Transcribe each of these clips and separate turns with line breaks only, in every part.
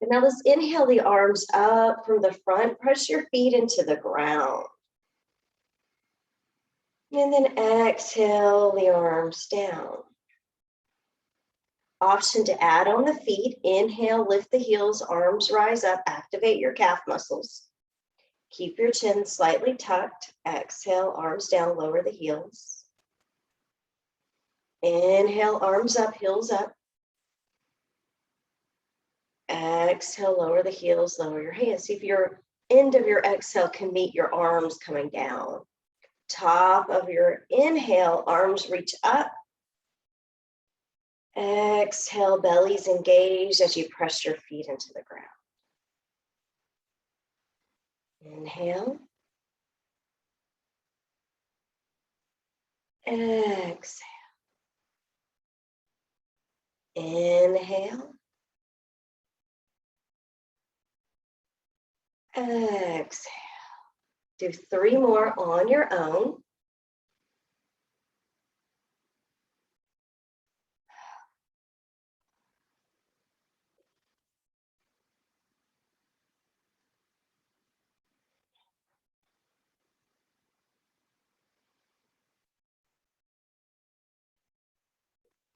And now let's inhale the arms up from the front. Press your feet into the ground. And then exhale the arms down. Option to add on the feet. Inhale, lift the heels, arms rise up, activate your calf muscles. Keep your chin slightly tucked. Exhale, arms down, lower the heels. Inhale, arms up, heels up. Exhale, lower the heels, lower your hands. See if your end of your exhale can meet your arms coming down. Top of your inhale, arms reach up. Exhale, belly's engaged as you press your feet into the ground. Inhale. Exhale. Inhale. Exhale. Do 3 more on your own.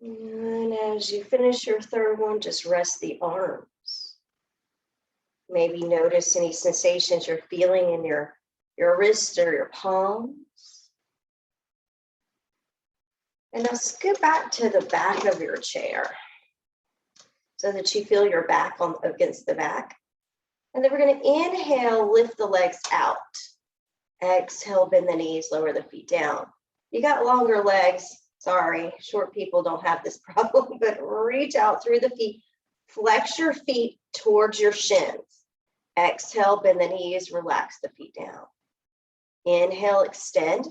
And as you finish your third one, just rest the arms. Maybe notice any sensations you're feeling in your wrist or your palms. And now scoot back to the back of your chair so that you feel your back against the back. And then we're going to inhale, lift the legs out. Exhale, bend the knees, lower the feet down. You got longer legs. Sorry, short people don't have this problem, but reach out through the feet. Flex your feet towards your shins. Exhale, bend the knees, relax the feet down. Inhale, extend.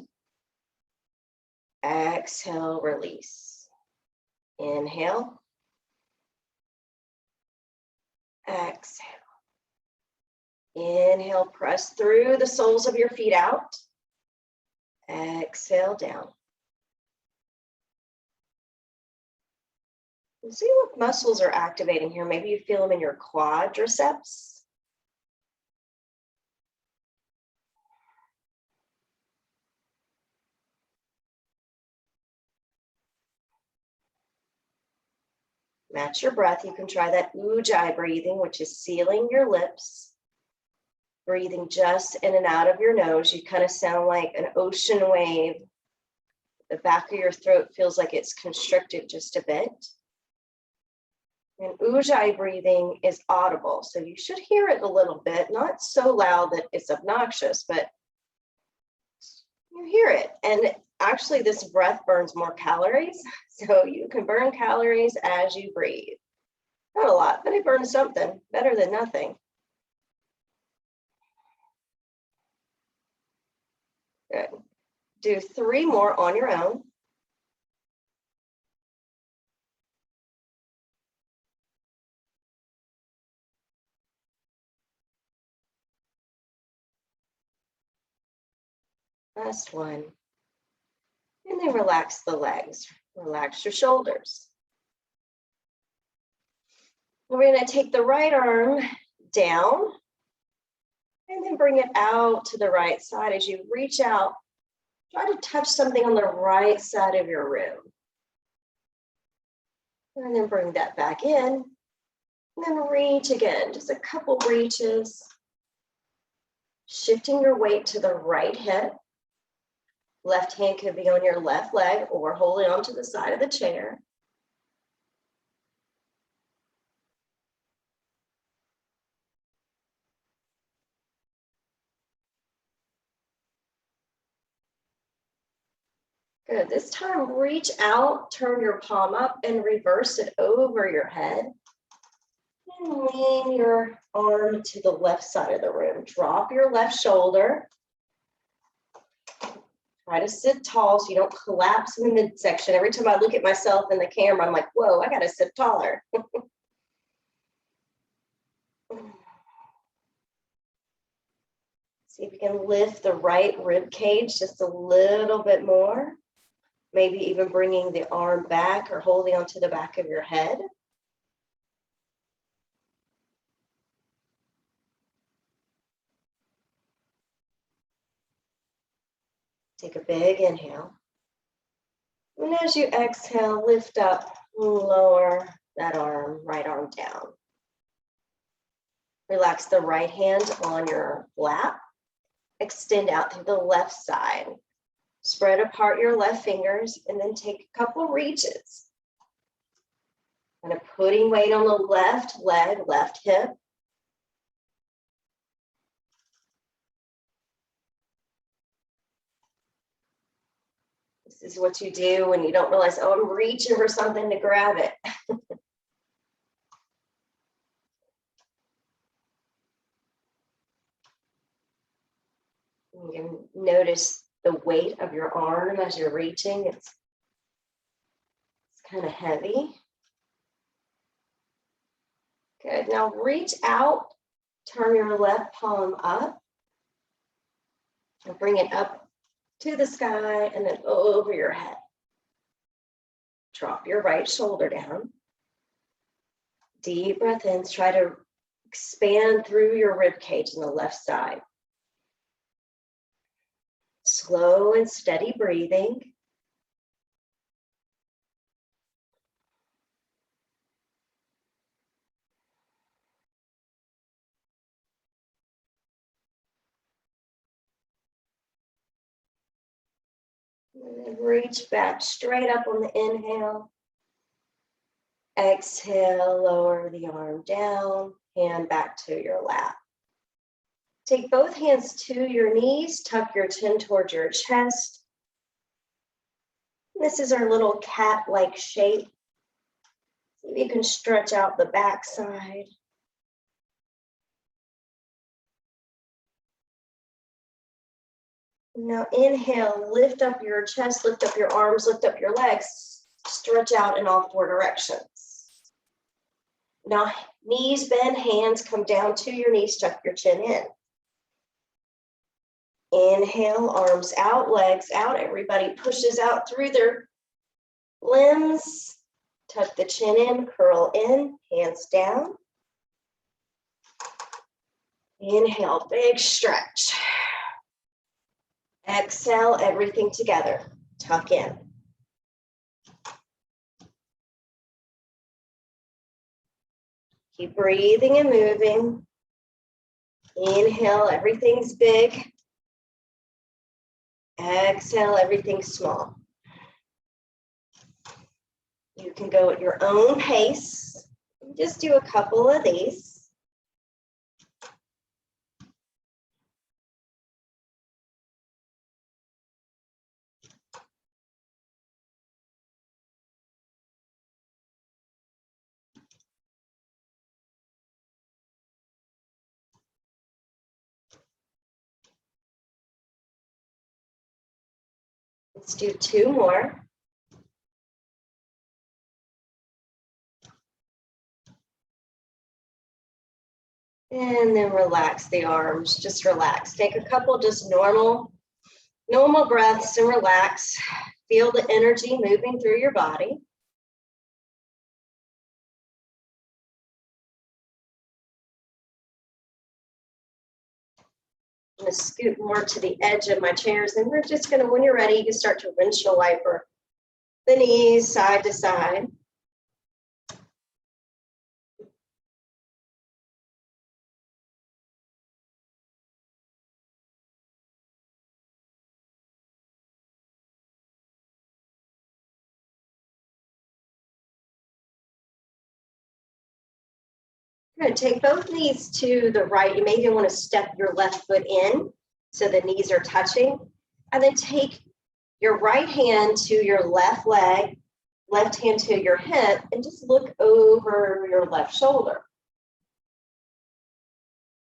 Exhale, release. Inhale. Exhale. Inhale, press through the soles of your feet out. Exhale, down. And see what muscles are activating here. Maybe you feel them in your quadriceps. Match your breath. You can try that ujjayi breathing, which is sealing your lips. Breathing just in and out of your nose. You kind of sound like an ocean wave. The back of your throat feels like it's constricted just a bit. And ujjayi breathing is audible, so you should hear it a little bit, not so loud that it's obnoxious, but you hear it. And actually this breath burns more calories, so you can burn calories as you breathe. Not a lot, but it burns something, better than nothing. Good. Do 3 more on your own. Last one. And then relax the legs. Relax your shoulders. We're going to take the right arm down and then bring it out to the right side. As you reach out, try to touch something on the right side of your room. And then bring that back in. And then reach again, just a couple reaches. Shifting your weight to the right hip. Left hand could be on your left leg or holding onto the side of the chair. Good. This time, reach out, turn your palm up and reverse it over your head. And lean your arm to the left side of the room. Drop your left shoulder. Try to sit tall so you don't collapse in the midsection. Every time I look at myself in the camera, I'm like, whoa, I got to sit taller. See if you can lift the right rib cage just a little bit more. Maybe even bringing the arm back or holding onto the back of your head. Take a big inhale. And as you exhale, lift up, lower that arm, right arm down. Relax the right hand on your lap. Extend out through the left side. Spread apart your left fingers and then take a couple reaches. Kind of putting weight on the left leg, left hip. This is what you do when you don't realize, oh, I'm reaching for something to grab it. You can notice the weight of your arm as you're reaching. It's kind of heavy. Good. Now reach out, turn your left palm up, and bring it up to the sky and then over your head. Drop your right shoulder down. Deep breath in. Try to expand through your rib cage on the left side. Slow and steady breathing. And then reach back straight up on the inhale. Exhale, lower the arm down, hand back to your lap. Take both hands to your knees, tuck your chin towards your chest. This is our little cat-like shape. See if you can stretch out the back side. Now inhale, lift up your chest, lift up your arms, lift up your legs, stretch out in all four directions. Now knees bend, hands come down to your knees, tuck your chin in. Inhale, arms out, legs out. Everybody pushes out through their limbs. Tuck the chin in, curl in, hands down. Inhale, big stretch. Exhale, everything together. Tuck in. Keep breathing and moving. Inhale, everything's big. Exhale, everything's small. You can go at your own pace. Just do a couple of these. Let's do two more. And then relax the arms, just relax. Take a couple just normal breaths and relax. Feel the energy moving through your body. I'm gonna scoot more to the edge of my chairs, and we're just gonna, when you're ready, you can start to windshield wiper the knees side to side. Good. Take both knees to the right. You may even want to step your left foot in so the knees are touching. And then take your right hand to your left leg, left hand to your hip, and just look over your left shoulder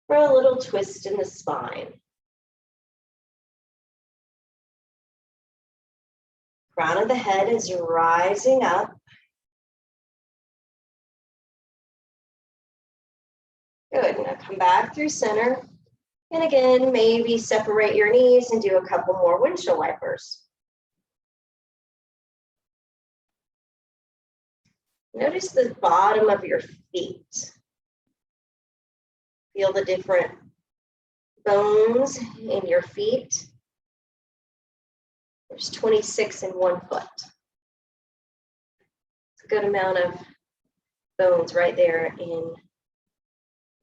for a little twist in the spine. Crown of the head is rising up. Good. Now come back through center. And again, maybe separate your knees and do a couple more windshield wipers. Notice the bottom of your feet. Feel the different bones in your feet. There's 26 in 1 foot. It's a good amount of bones right there in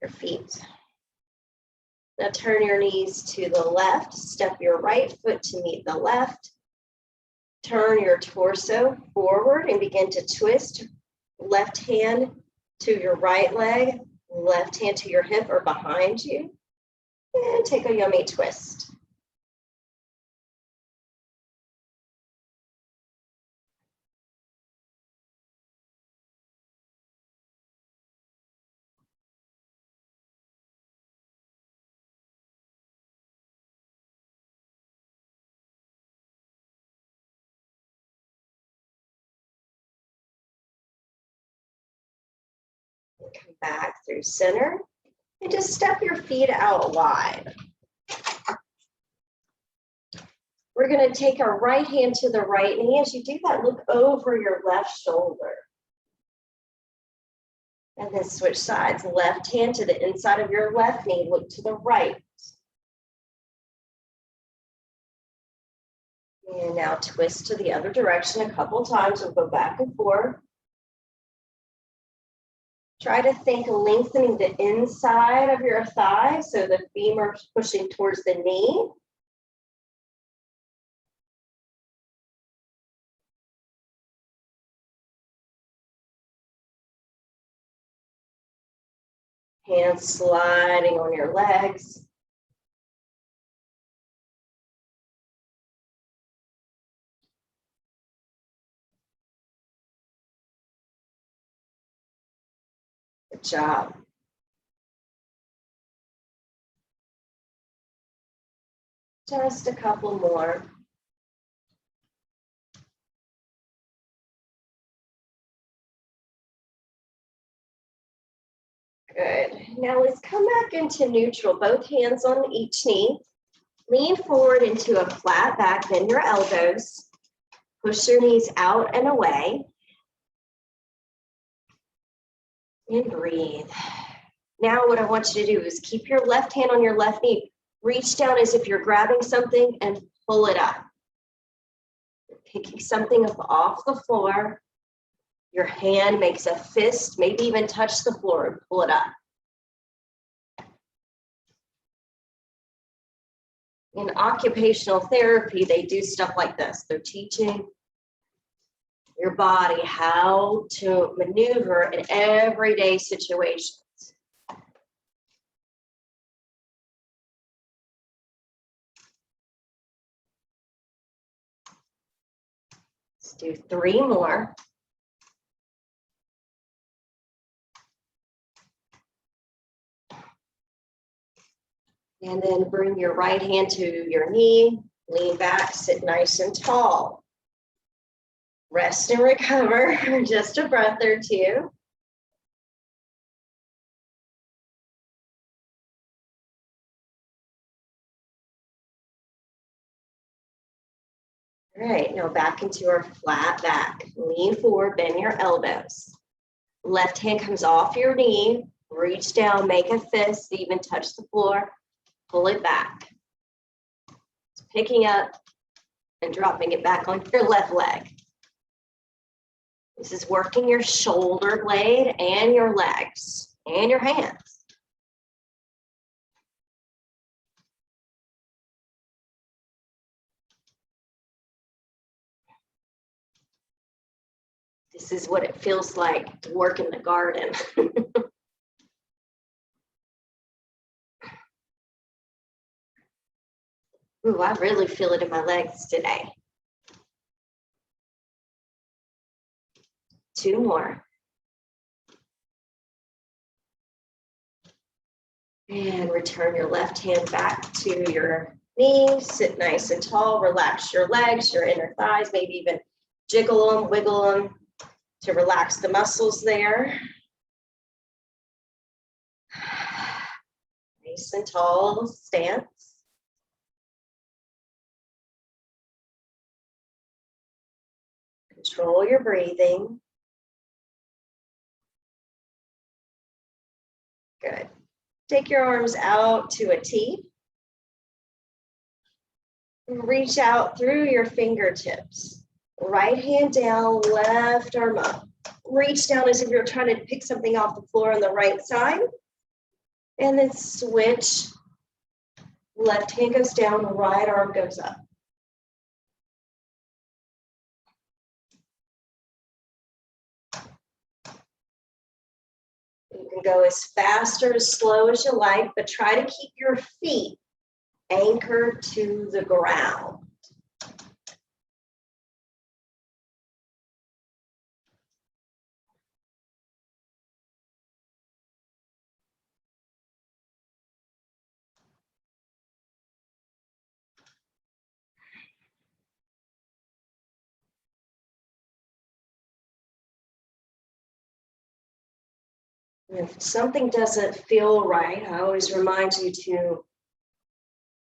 your feet. Now turn your knees to the left. Step your right foot to meet the left. Turn your torso forward and begin to twist. Left hand to your right leg, left hand to your hip or behind you. And take a yummy twist. Come back through center and just step your feet out wide. We're going to take our right hand to the right knee. As you do that, look over your left shoulder. And then switch sides. Left hand to the inside of your left knee. Look to the right. And now twist to the other direction a couple times. We'll go back and forth. Try to think lengthening the inside of your thigh so the femur is pushing towards the knee. Hands sliding on your legs. Good job. Just a couple more. Good. Now let's come back into neutral. Both hands on each knee. Lean forward into a flat back, bend your elbows. Push your knees out and away. And breathe. Now what I want you to do is keep your left hand on your left knee. Reach down as if you're grabbing something and pull it up. You're picking something up off the floor. Your hand makes a fist, maybe even touch the floor and pull it up. In occupational therapy, they do stuff like this. They're teaching your body how to maneuver in everyday situations. Let's do 3 more. And then bring your right hand to your knee, lean back, sit nice and tall. Rest and recover for just a breath or two. All right, now back into our flat back. Lean forward, bend your elbows. Left hand comes off your knee, reach down, make a fist, even touch the floor, pull it back. It's picking up and dropping it back on your left leg. This is working your shoulder blade and your legs and your hands. This is what it feels like to work in the garden. Ooh, I really feel it in my legs today. 2 more. And return your left hand back to your knee. Sit nice and tall. Relax your legs, your inner thighs, maybe even jiggle them, wiggle them to relax the muscles there. Nice and tall stance. Control your breathing. Good. Take your arms out to a T. Reach out through your fingertips. Right hand down, left arm up. Reach down as if you're trying to pick something off the floor on the right side. And then switch. Left hand goes down, right arm goes up. You can go as fast or as slow as you like, but try to keep your feet anchored to the ground. If something doesn't feel right, I always remind you to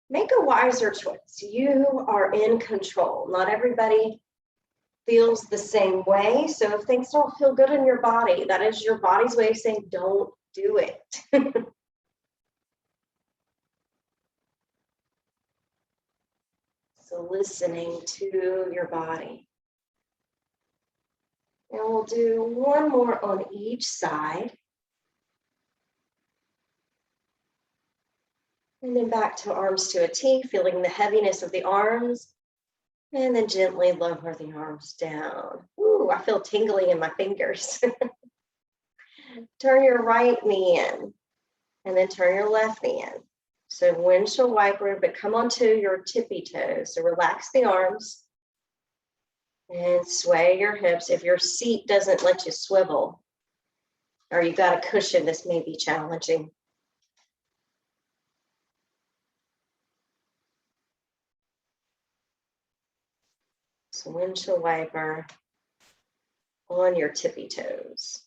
make a wiser choice. You are in control. Not everybody feels the same way. So if things don't feel good in your body, that is your body's way of saying, don't do it. So listening to your body. And we'll do one more on each side. And then back to arms to a T, feeling the heaviness of the arms. And then gently lower the arms down. Ooh, I feel tingling in my fingers. Turn your right knee in. And then turn your left knee in. So windshield wiper, but come onto your tippy toes. So relax the arms. And sway your hips. If your seat doesn't let you swivel, or you've got a cushion, this may be challenging. So windshield wiper on your tippy toes.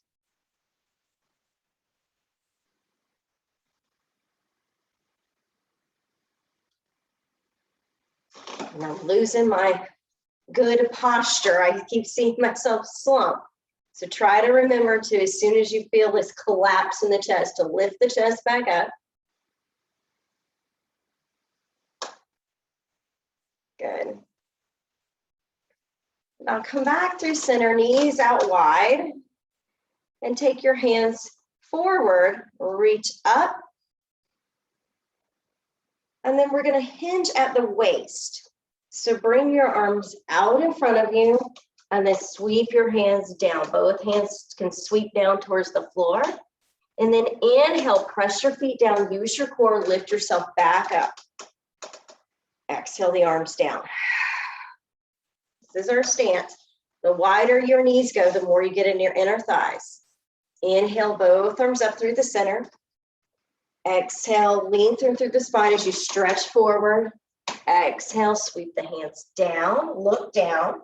And I'm losing my good posture. I keep seeing myself slump. So try to remember to, as soon as you feel this collapse in the chest, to lift the chest back up. Good. Now come back through center, knees out wide, and take your hands forward, reach up, and then we're going to hinge at the waist. So bring your arms out in front of you, and then sweep your hands down. Both hands can sweep down towards the floor. And then inhale, press your feet down, use your core, lift yourself back up. Exhale the arms down. This is our stance. The wider your knees go, the more you get in your inner thighs. Inhale, both arms up through the center. Exhale, lean through the spine as you stretch forward. Exhale, sweep the hands down, look down.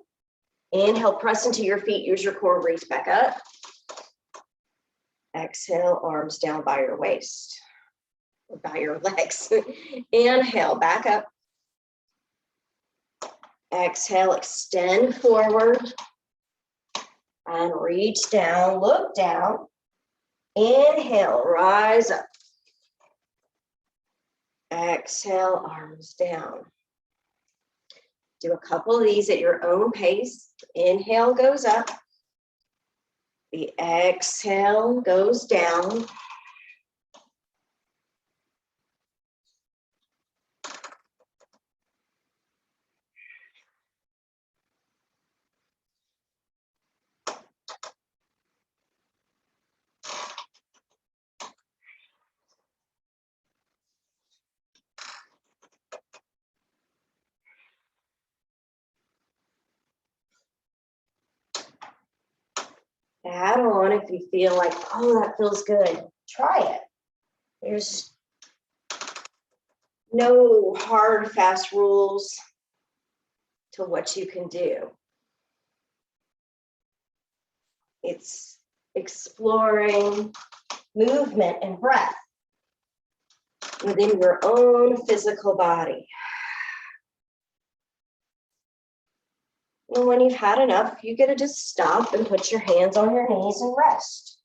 Inhale, press into your feet, use your core, reach back up. Exhale, arms down by your waist, or by your legs. Inhale, back up. Exhale, extend forward. And reach down, look down. Inhale, rise up. Exhale, arms down. Do a couple of these at your own pace. Inhale goes up. The exhale goes down. Add on if you feel like, oh, that feels good. Try it. There's no hard, fast rules to what you can do. It's exploring movement and breath within your own physical body. And when you've had enough, you get to just stop and put your hands on your knees and rest.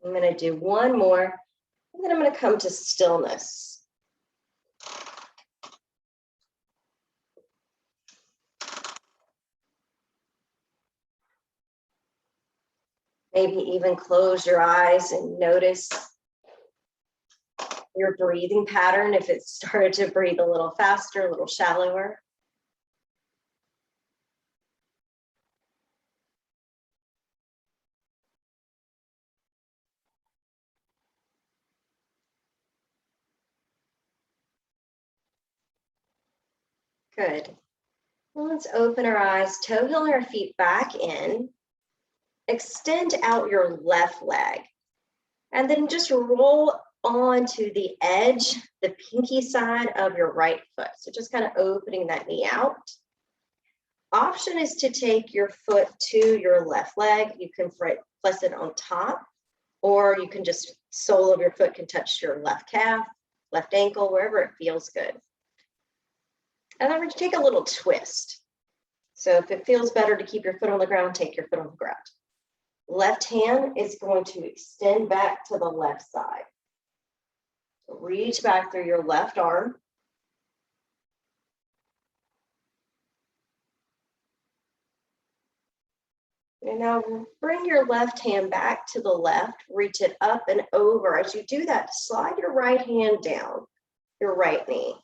I'm going to do one more, and then I'm going to come to stillness. Maybe even close your eyes and notice your breathing pattern, if it started to breathe a little faster, a little shallower. Good. Well, let's open our eyes, toe heel our feet back in. Extend out your left leg. And then just roll onto the edge, the pinky side of your right foot. So just kind of opening that knee out. Option is to take your foot to your left leg. You can press it on top, or you can just, sole of your foot can touch your left calf, left ankle, wherever it feels good. And then we're going to take a little twist. So if it feels better to keep your foot on the ground, take your foot on the ground. Left hand is going to extend back to the left side. So reach back through your left arm. And now bring your left hand back to the left, reach it up and over. As you do that, slide your right hand down your right knee.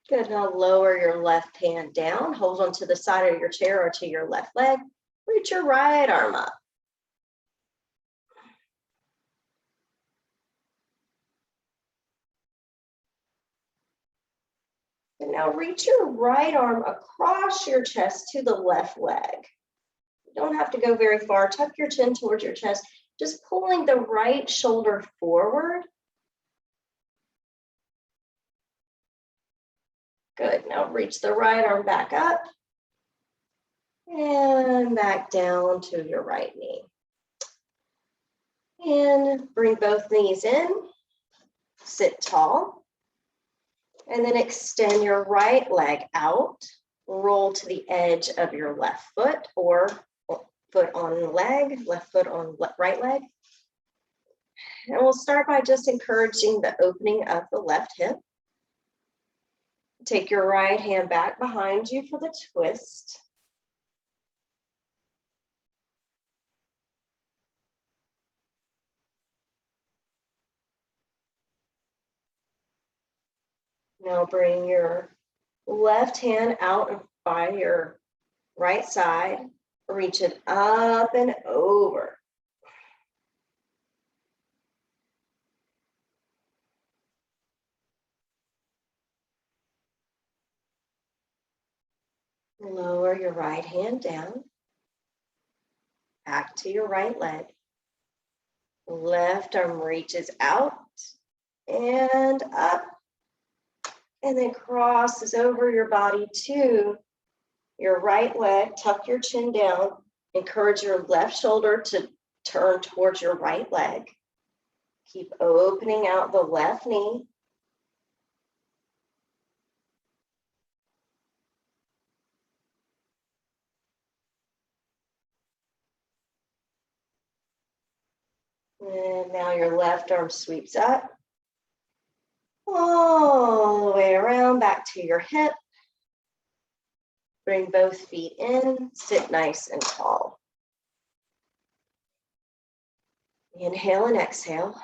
Good, now lower your left hand down, hold onto the side of your chair or to your left leg, reach your right arm up. And now reach your right arm across your chest to the left leg. You don't have to go very far, tuck your chin towards your chest, just pulling the right shoulder forward. Good, now reach the right arm back up and back down to your right knee. And bring both knees in, sit tall, and then extend your right leg out, roll to the edge of your left foot, or foot on leg, left foot on right leg. And we'll start by just encouraging the opening of the left hip. Take your right hand back behind you for the twist. Now bring your left hand out by your right side. Reach it up and over. Lower your right hand down. Back to your right leg. Left arm reaches out and up. And then crosses over your body to your right leg. Tuck your chin down. Encourage your left shoulder to turn towards your right leg. Keep opening out the left knee. And now your left arm sweeps up. All the way around back to your hip. Bring both feet in, sit nice and tall. Inhale and exhale.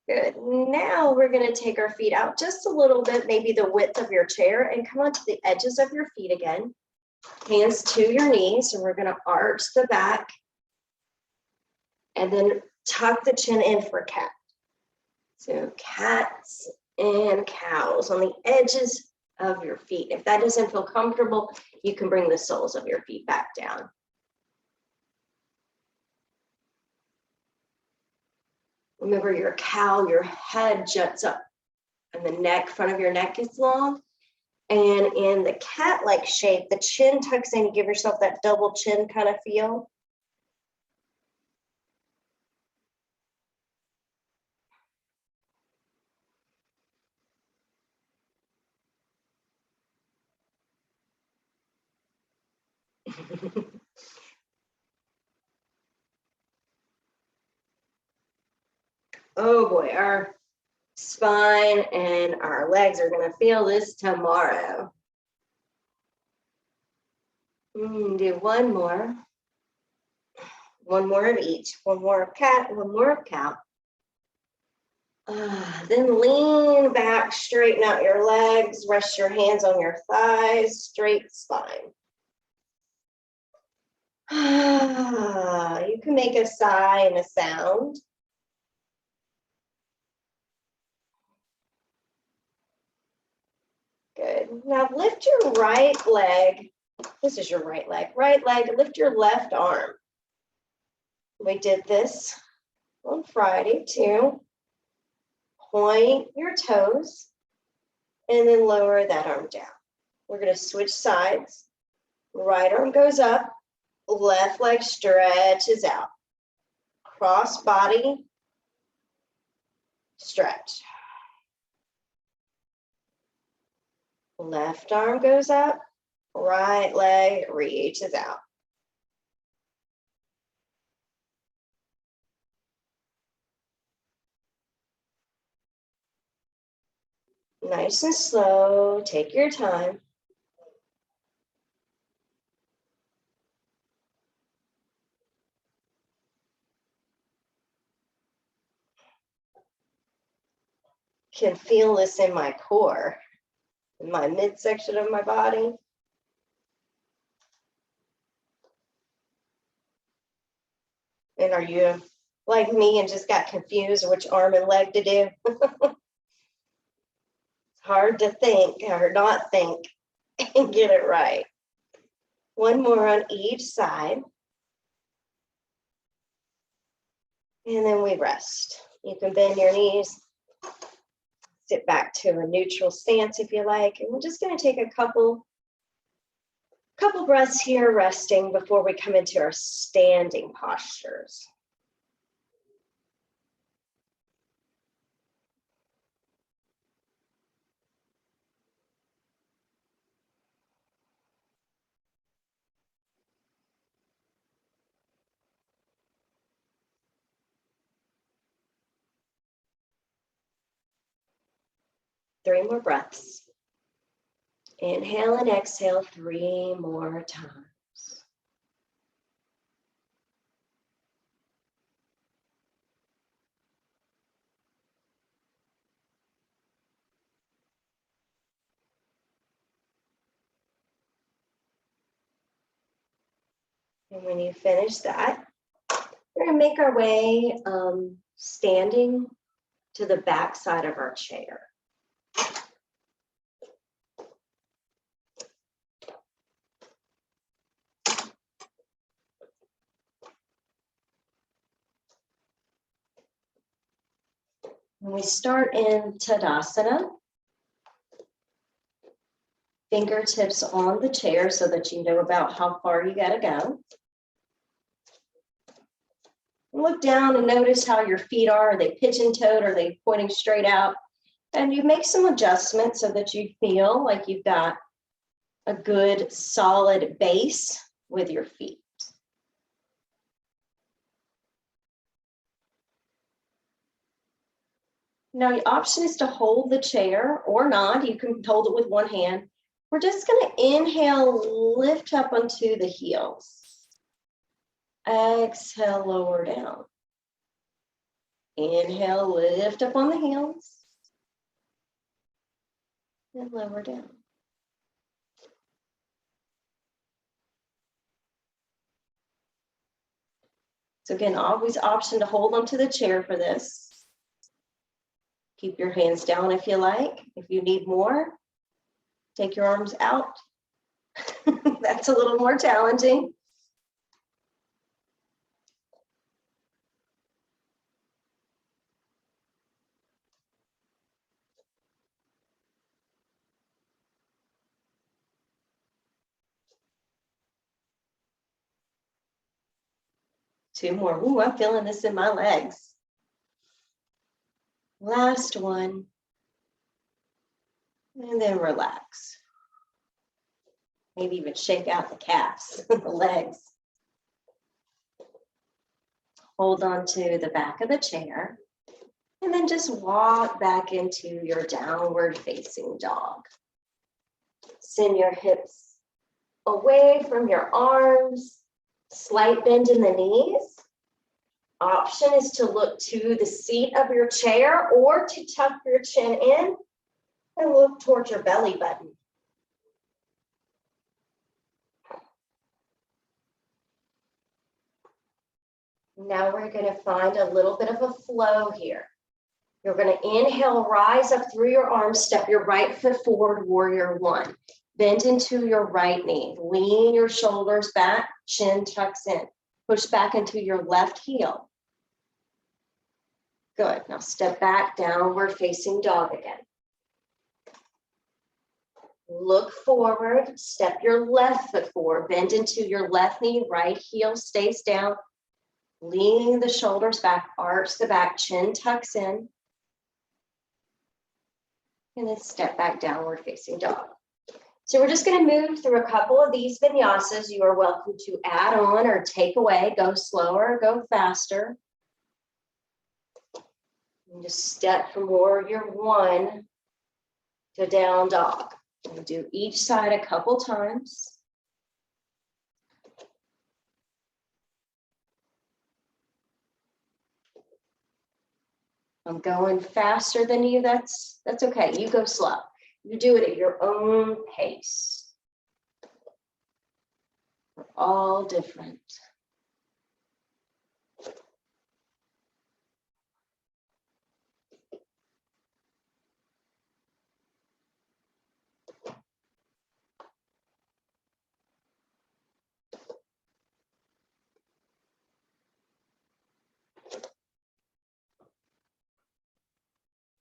Good. Now we're going to take our feet out just a little bit, maybe the width of your chair, and come onto the edges of your feet again. Hands to your knees, and we're going to arch the back and then tuck the chin in for cat. So cats and cows on the edges of your feet. If that doesn't feel comfortable, you can bring the soles of your feet back down. Remember, your cow, your head juts up and the neck, front of your neck is long. And in the cat-like shape, the chin tucks in. You give yourself that double chin kind of feel. Oh boy, our spine and our legs are going to feel this tomorrow. Do one more. One more of each. One more of cat, one more of cow. Then lean back, straighten out your legs, rest your hands on your thighs, straight spine. You can make a sigh and a sound. Good. Now lift your right leg. This is your right leg. Right leg, lift your left arm. We did this on Friday too. Point your toes and then lower that arm down. We're going to switch sides. Right arm goes up, left leg stretches out. Cross body, stretch. Left arm goes up, right leg reaches out. Nice and slow, take your time. Can feel this in my core, in my midsection of my body. And are you like me and just got confused which arm and leg to do? It's hard to think or not think and get it right. One more on each side. And then we rest. You can bend your knees, sit back to a neutral stance if you like. And we're just going to take a couple breaths here resting before we come into our standing postures. Three more breaths. Inhale and exhale 3 more times. And when you finish that, we're going to make our way standing to the back side of our chair. When we start in Tadasana, fingertips on the chair so that you know about how far you got to go. Look down and notice how your feet are. Are they pigeon-toed? Are they pointing straight out? And you make some adjustments so that you feel like you've got a good solid base with your feet. Now, the option is to hold the chair or not. You can hold it with one hand. We're just going to inhale, lift up onto the heels. Exhale, lower down. Inhale, lift up on the heels. And lower down. So again, always option to hold onto the chair for this. Keep your hands down if you like. If you need more, take your arms out. That's a little more challenging. Two more. Ooh, I'm feeling this in my legs. Last one. And then relax. Maybe even shake out the calves, the legs. Hold on to the back of the chair. And then just walk back into your downward facing dog. Send your hips away from your arms. Slight bend in the knees. Option is to look to the seat of your chair or to tuck your chin in and look towards your belly button. Now we're going to find a little bit of a flow here. You're going to inhale, rise up through your arms, step your right foot forward, warrior one. Bend into your right knee, lean your shoulders back, chin tucks in. Push back into your left heel. Good, now step back, downward facing dog again. Look forward, step your left foot forward, bend into your left knee, right heel stays down. Lean the shoulders back, arch the back, chin tucks in. And then step back, downward facing dog. So we're just going to move through a couple of these vinyasas. You are welcome to add on or take away, go slower, go faster. And just step from warrior one to down dog. And do each side a couple times. I'm going faster than you, that's okay. You go slow. You do it at your own pace. We're all different.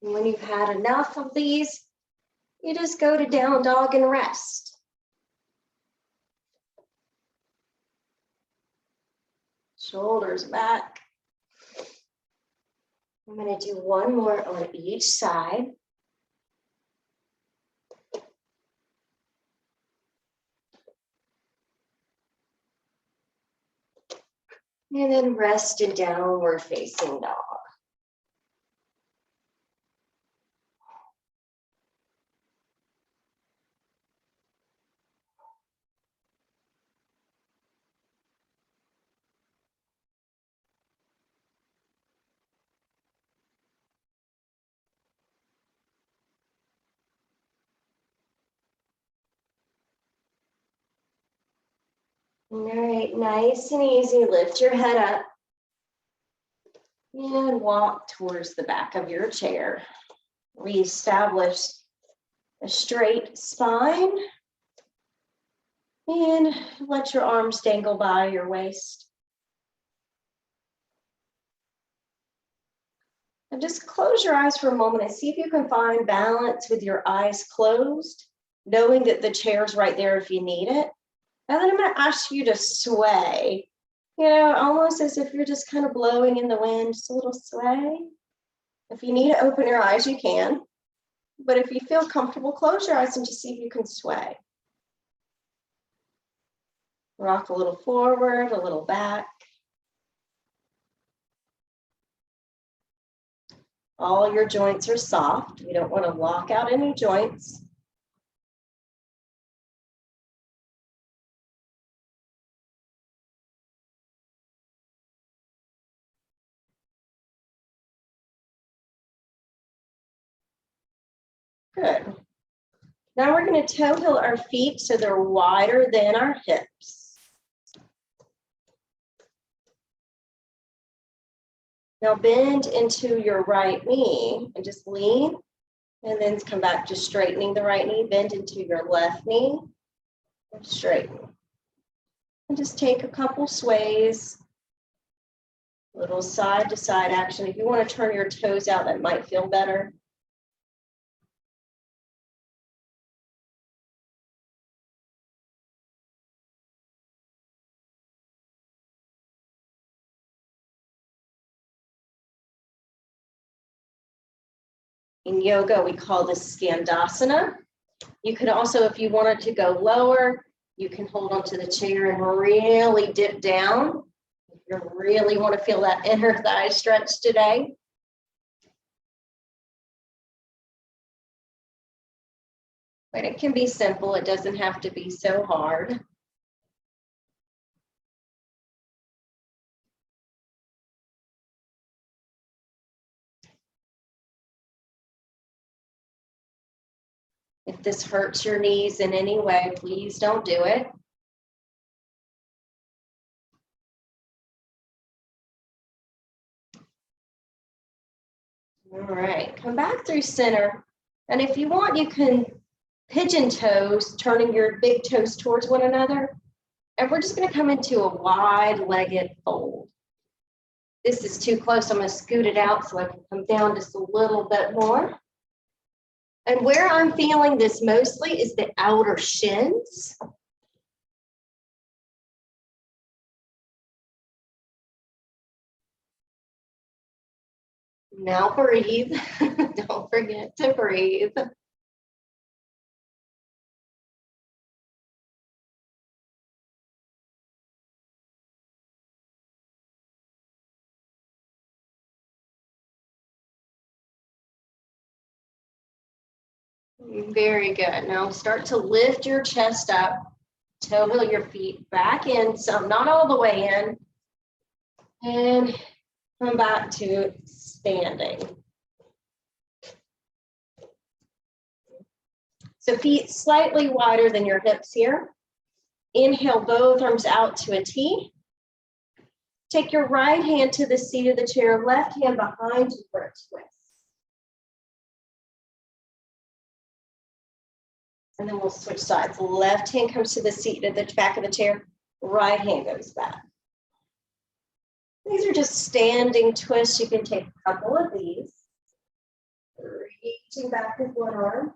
And when you've had enough of these, you just go to down dog and rest. Shoulders back. I'm going to do one more on each side. And then rest in downward facing dog. All right, nice and easy. Lift your head up and walk towards the back of your chair. Reestablish a straight spine and let your arms dangle by your waist. And just close your eyes for a moment and see if you can find balance with your eyes closed, knowing that the chair's right there if you need it. And then I'm going to ask you to sway, almost as if you're just kind of blowing in the wind, just a little sway. If you need to open your eyes, you can. But if you feel comfortable, close your eyes and just see if you can sway. Rock a little forward, a little back. All your joints are soft. We don't want to lock out any joints. Good. Now we're going to toe heel our feet so they're wider than our hips. Now bend into your right knee and just lean, and then come back to straightening the right knee. Bend into your left knee and straighten. And just take a couple sways, little side to side action. If you want to turn your toes out, that might feel better. In yoga, we call this Skandasana. You could also, if you wanted to go lower, You can hold onto the chair and really dip down. If you really want to feel that inner thigh stretch today. But it can be simple. It doesn't have to be so hard. If this hurts your knees in any way, please don't do it. All right, come back through center. And if you want, you can pigeon toes, turning your big toes towards one another. And we're just going to come into a wide-legged fold. This is too close. I'm going to scoot it out so I can come down just a little bit more. And where I'm feeling this mostly is the outer shins. Now breathe. Don't forget to breathe. Very good. Now start to lift your chest up, toe heel your feet back in, so not all the way in, and come back to standing. So feet slightly wider than your hips here. Inhale both arms out to a T. Take your right hand to the seat of the chair, left hand behind you for a twist. And then we'll switch sides. Left hand comes to the seat at the back of the chair. Right hand goes back. These are just standing twists. You can take a couple of these. Reaching back with one arm.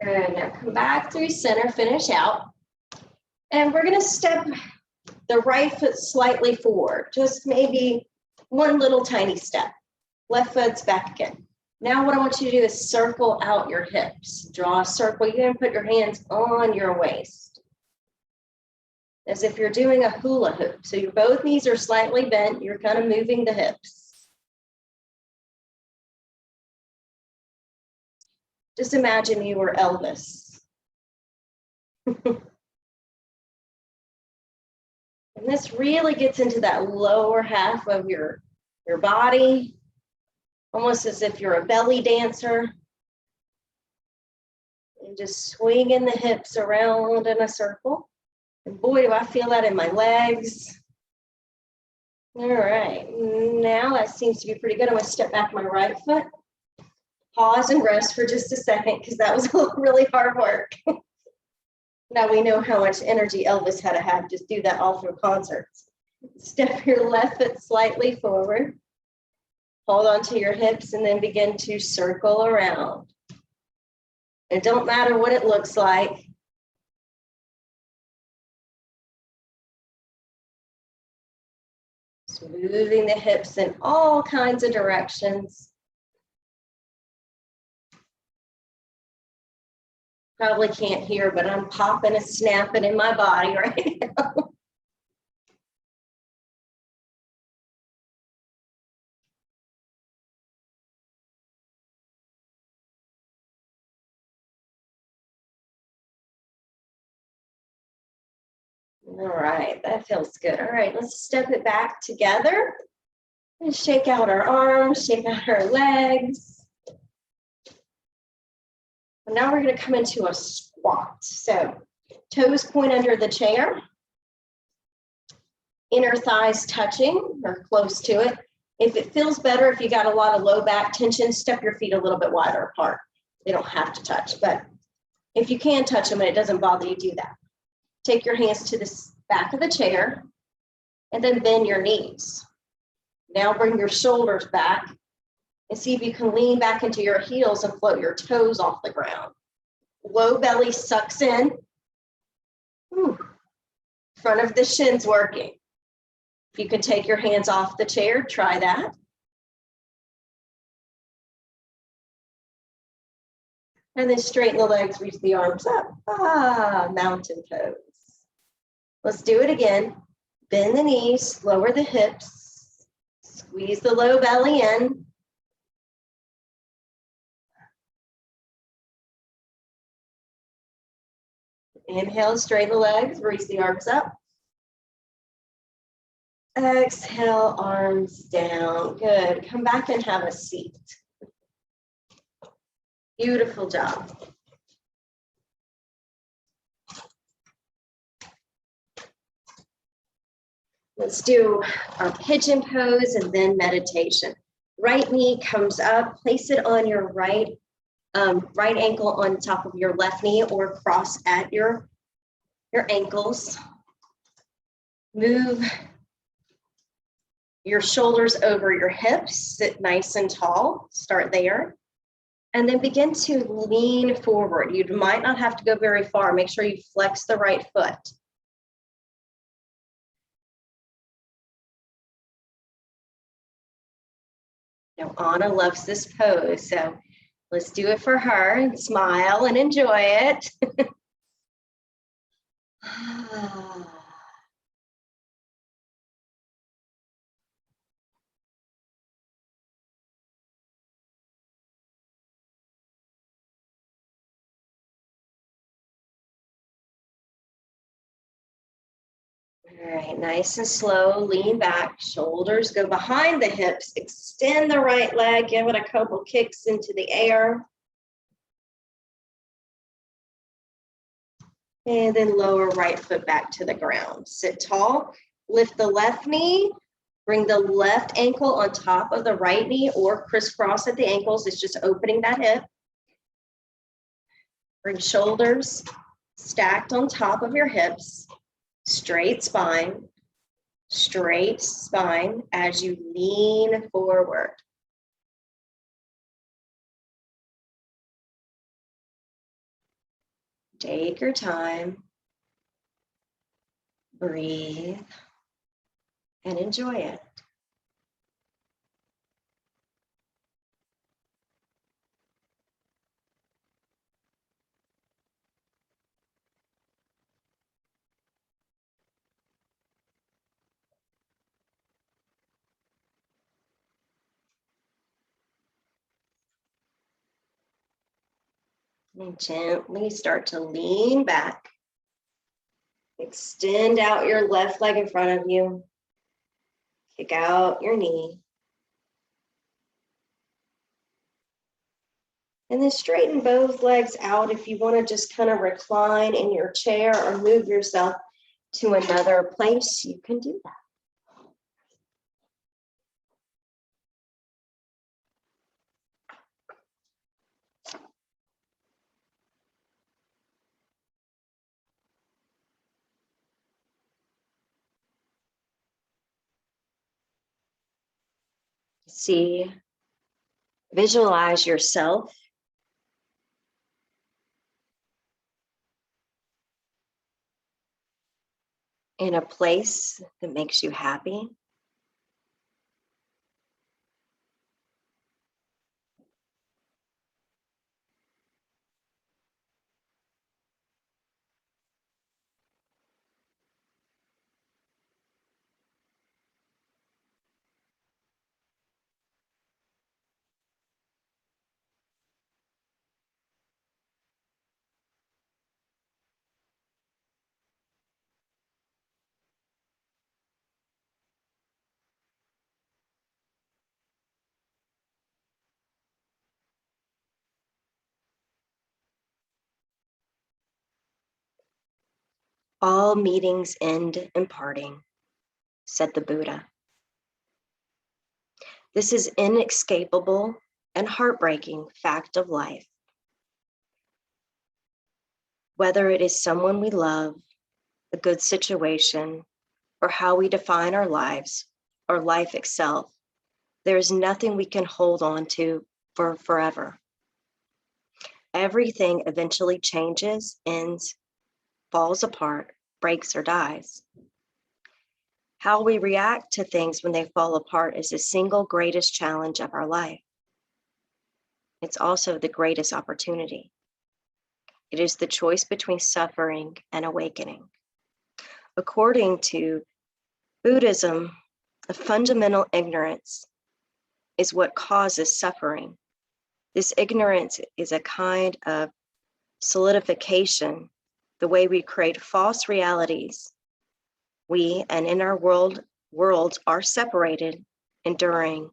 Good, now come back through center, finish out. And we're gonna step the right foot slightly forward, just maybe one little tiny step. Left foot's back again. Now what I want you to do is circle out your hips. Draw a circle. You're gonna put your hands on your waist, as if you're doing a hula hoop. So your both knees are slightly bent. You're kind of moving the hips. Just imagine you were Elvis. And this really gets into that lower half of your body, almost as if you're a belly dancer. And just swinging the hips around in a circle. And boy, do I feel that in my legs. All right, now that seems to be pretty good. I'm gonna step back my right foot. Pause and rest for just a second, because that was really hard work. Now we know how much energy Elvis had to have just do that all through concerts. Step your left foot slightly forward. Hold on to your hips and then begin to circle around. It don't matter what it looks like. Moving the hips in all kinds of directions. Probably can't hear, but I'm popping and snapping in my body right now. All right, that feels good. All right, let's step it back together and shake out our arms, shake out our legs. And now we're going to come into a squat. So toes point under the chair, inner thighs touching or close to it. If it feels better, if you got a lot of low back tension, step your feet a little bit wider apart. They don't have to touch, but if you can touch them and it doesn't bother you, do that. Take your hands to the back of the chair. And then bend your knees. Now bring your shoulders back and see if you can lean back into your heels and float your toes off the ground. Low belly sucks in. Whew. Front of the shins working. If you can take your hands off the chair, try that. And then straighten the legs, reach the arms up. Mountain pose. Let's do it again. Bend the knees, lower the hips, squeeze the low belly in. Inhale, straighten the legs, reach the arms up. Exhale, arms down. Good. Come back and have a seat. Beautiful job. Let's do our pigeon pose and then meditation. Right knee comes up, place it on your right ankle on top of your left knee or cross at your ankles. Move your shoulders over your hips, sit nice and tall, start there. And then begin to lean forward. You might not have to go very far. Make sure you flex the right foot. Now, Anna loves this pose, so let's do it for her and smile and enjoy it. All right, nice and slow, lean back, shoulders go behind the hips, extend the right leg, give it a couple kicks into the air. And then lower right foot back to the ground. Sit tall, lift the left knee, bring the left ankle on top of the right knee or crisscross at the ankles. It's just opening that hip. Bring shoulders stacked on top of your hips. Straight spine as you lean forward. Take your time, breathe, and enjoy it. And gently start to lean back. Extend out your left leg in front of you. Kick out your knee. And then straighten both legs out. If you want to just kind of recline in your chair or move yourself to another place, you can do that. See, visualize yourself in a place that makes you happy. All meetings end in parting, said the Buddha. This is inescapable and heartbreaking fact of life. Whether it is someone we love, a good situation, or how we define our lives or life itself, there is nothing we can hold on to for forever. Everything eventually changes, ends, falls apart, breaks, or dies. How we react to things when they fall apart is the single greatest challenge of our life. It's also the greatest opportunity. It is the choice between suffering and awakening. According to Buddhism, a fundamental ignorance is what causes suffering. This ignorance is a kind of solidification, the way we create false realities. We and in our worlds are separated, enduring,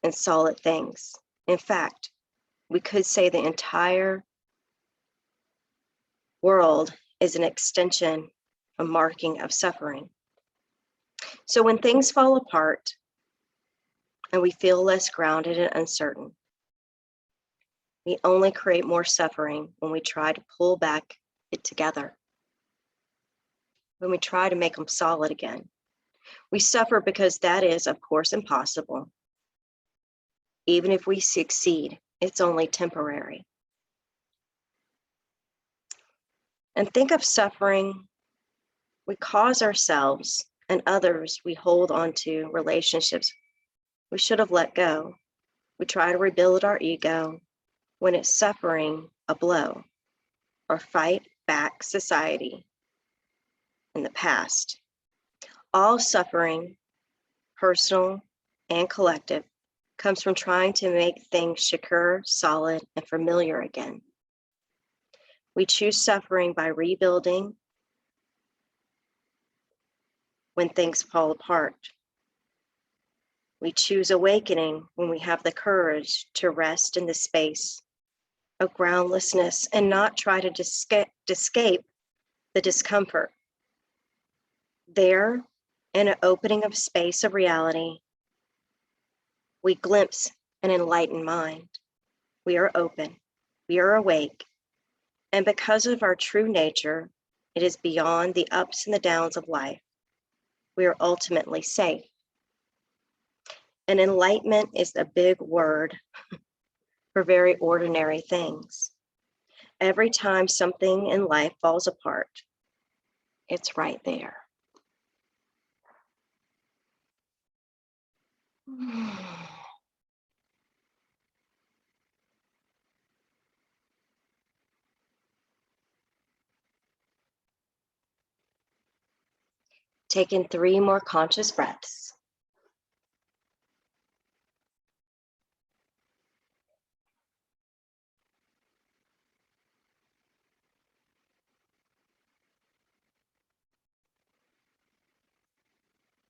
and solid things. In fact, we could say the entire world is an extension, a marking of suffering. So when things fall apart and we feel less grounded and uncertain, we only create more suffering when we try to pull back it together. When we try to make them solid again. We suffer because that is, of course, impossible. Even if we succeed, it's only temporary. And think of suffering we cause ourselves and others we hold on to, relationships we should have let go. We try to rebuild our ego when it's suffering a blow, or fight back society in the past. All suffering, personal and collective, comes from trying to make things secure, solid, and familiar again. We choose suffering by rebuilding when things fall apart. We choose awakening when we have the courage to rest in the space of groundlessness and not try to escape the discomfort. There, in an opening of space of reality, we glimpse an enlightened mind. We are open, we are awake, and because of our true nature, it is beyond the ups and the downs of life. We are ultimately safe. And enlightenment is a big word for very ordinary things. Every time something in life falls apart, it's right there. Take in 3 more conscious breaths.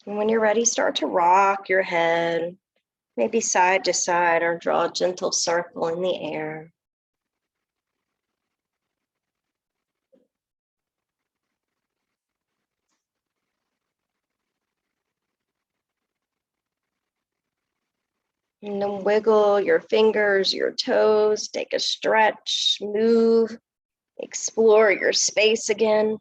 And when you're ready, start to rock your head, maybe side to side, or draw a gentle circle in the air. And then wiggle your fingers, your toes, take a stretch, move, explore your space again.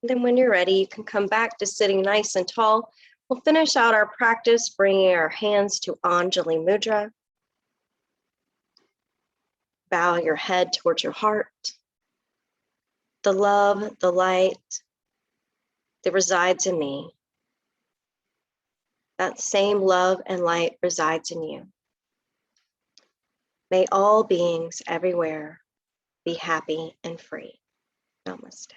And then when you're ready, you can come back to sitting nice and tall. We'll finish out our practice, bringing our hands to Anjali Mudra. Bow your head towards your heart. The love, the light that resides in me, that same love and light resides in you. May all beings everywhere be happy and free. Namaste.